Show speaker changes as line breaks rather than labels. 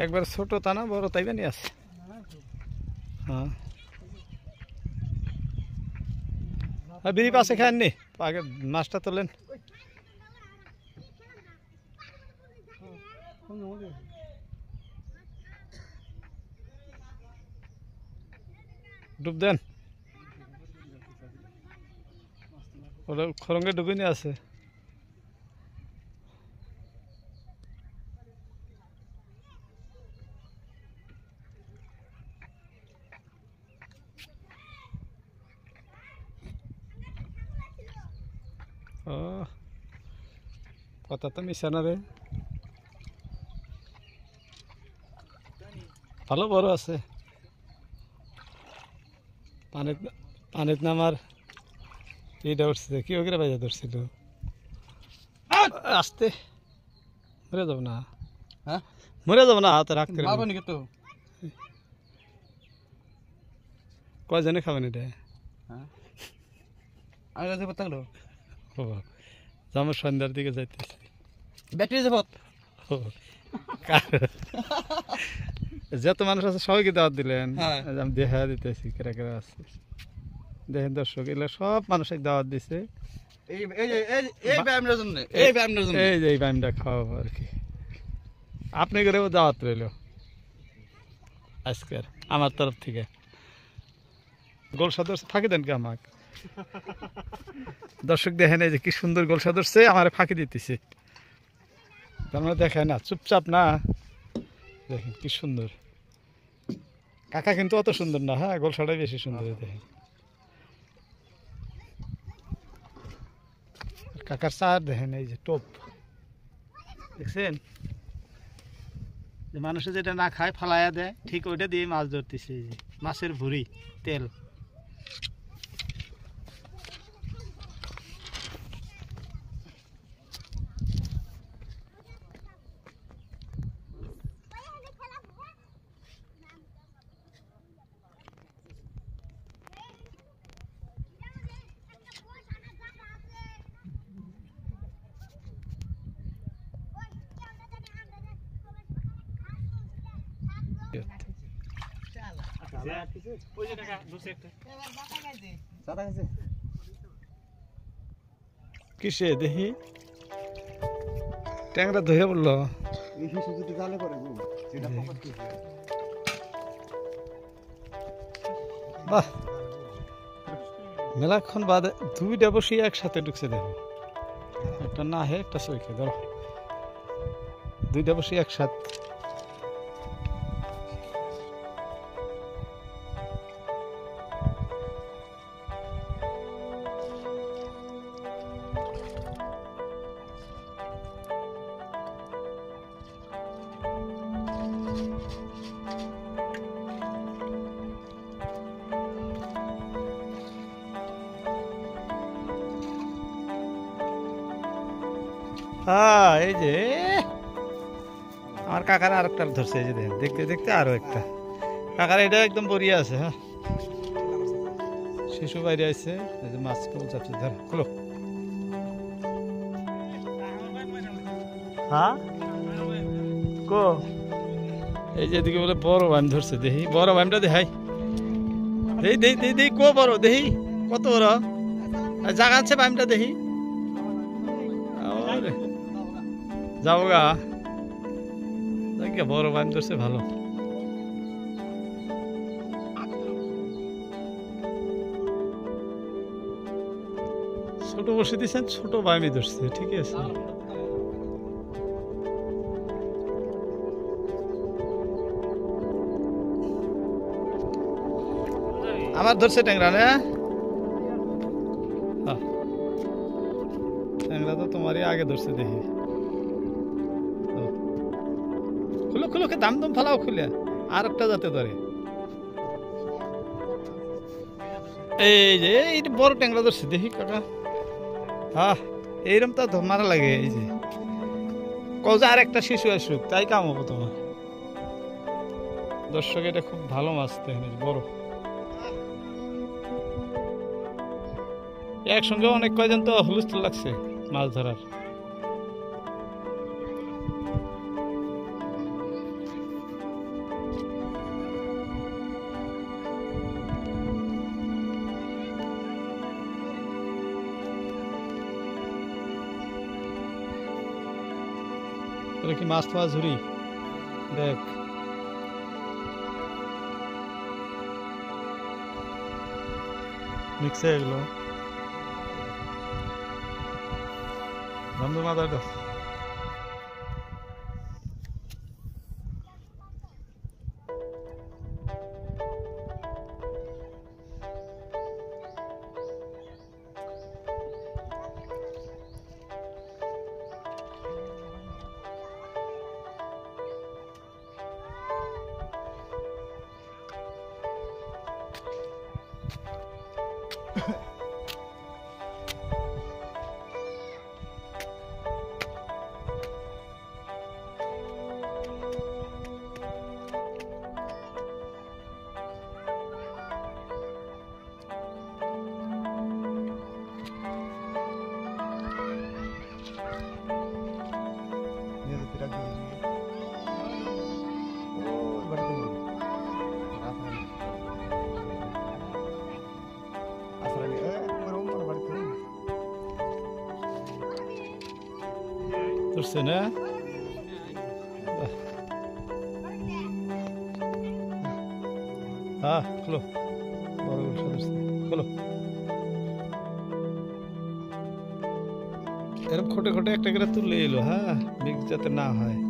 একবার ছোট তা না বড় তাইবে নি আছে। হ্যাঁ বিড়ি পাশে খাননি আগে মাছটা তোলেন। ডুব দেন ওটা খরঙ্গে ডুবে নিয়ে আছে। ও কথা তো মিশা না রে, ভালো বড় আছে। পানিত নামার এইটা উঠছে কি ওকে বাজা ধরছিল আসতে মরে যাব না। হ্যাঁ মরে যাব না হাতে রাখতে তো কয়জনে খাবেন এটা? আমি রাতে থাকলো আমার সন্ধ্যার দিকে যাইতেছি ব্যাটারি যাবত যত মানুষ আছে সবাইকে দাওয়াত দিলেন। আমি দেখা দিতেছি কেরা কেরা আছে দেখেন দর্শক এগুলো সব মানুষের দাওয়াত দিছে এই ব্যায়ামটা খাওয়াবো আর কি। আপনি করেও দাওয়াত রইল আজকের আমার তরফ থেকে। গোলসা ধরছে ফাঁকি দেন কি আমাকে দর্শক দেখেন এই যে কি সুন্দর গোলসা ধরছে আমার ফাঁকি দিতেছে তার মানে দেখেন না চুপচাপ না দেখেন কি সুন্দর। কাকা কিন্তু অত সুন্দর না, হ্যাঁ গোলসাটাই বেশি সুন্দর। দেখেন কাকার চার দেখেন এই যে টোপ দেখছেন যে মানুষে যেটা না খায় ফালাইয়া দেয় ঠিক ওইটা দিয়ে মাছ ধরতেছে। এই যে মাছের ভুঁড়ি তেল কিসে দেখি ট্যাংরা ধরে বললো বাহ মেলাক্ষণ বাদে দুইটা বসি একসাথে ঢুকছে দেখো, একটা না হে একটা সইখে ধরো দুইটা বসি একসাথে। হ্যাঁ এই যে আমার কাকার আর একটা ধরছে এই যে দেখতে দেখতে আরো একটা কাকার এটা একদম বড়িয়া আছে। হ্যাঁ শিশু বাইরে আছে এই যে মাছ কেবল চাপছে ধর খুলো। হ্যাঁ কো এই যে এদিকে বলে বড় বাইম ধরছে দেখি বড় বাইমটা দেখাই দেই দেই দেই দেই কো বড় দেখি কত বড় জায়গা আছে বাইমটা দেখি যাবো গা বড় বাইম ধরছে ভালো। ছোট বসে দিয়েছেন ছোট বাইমই ধরছে ঠিক আছে। আমার ধরছে ট্যাংরা না ট্যাংরা তো তোমারই আগে ধরছে দেখি। খুলো খুলো দাম দাম ফালাও খুলে আর একটা যাতে ধরে। এই যে এই বড় ট্যাংরা ধরছে দেখি কাকা। হ্যাঁ এইরকম তো মারা লাগে এই যে কজা আর একটা শিশু আসুক তাই কাম হবো তোমার। দর্শক এটা খুব ভালো মাছ দেখেন বড় একসঙ্গে অনেক কয়জন তো হুলস্থুল লাগছে মাছ ধরার। এটা কি মাছ মাছ ঝুরি দেখ মিক্সে এগুলো বন্ধু মাদার গাছ ধরছে না হ্যাঁ খোলো বড় সদস্য খোলো এরকম খোটে খোটে একটা করে তুলে এলো হ্যাঁ মিক্স যাতে না হয়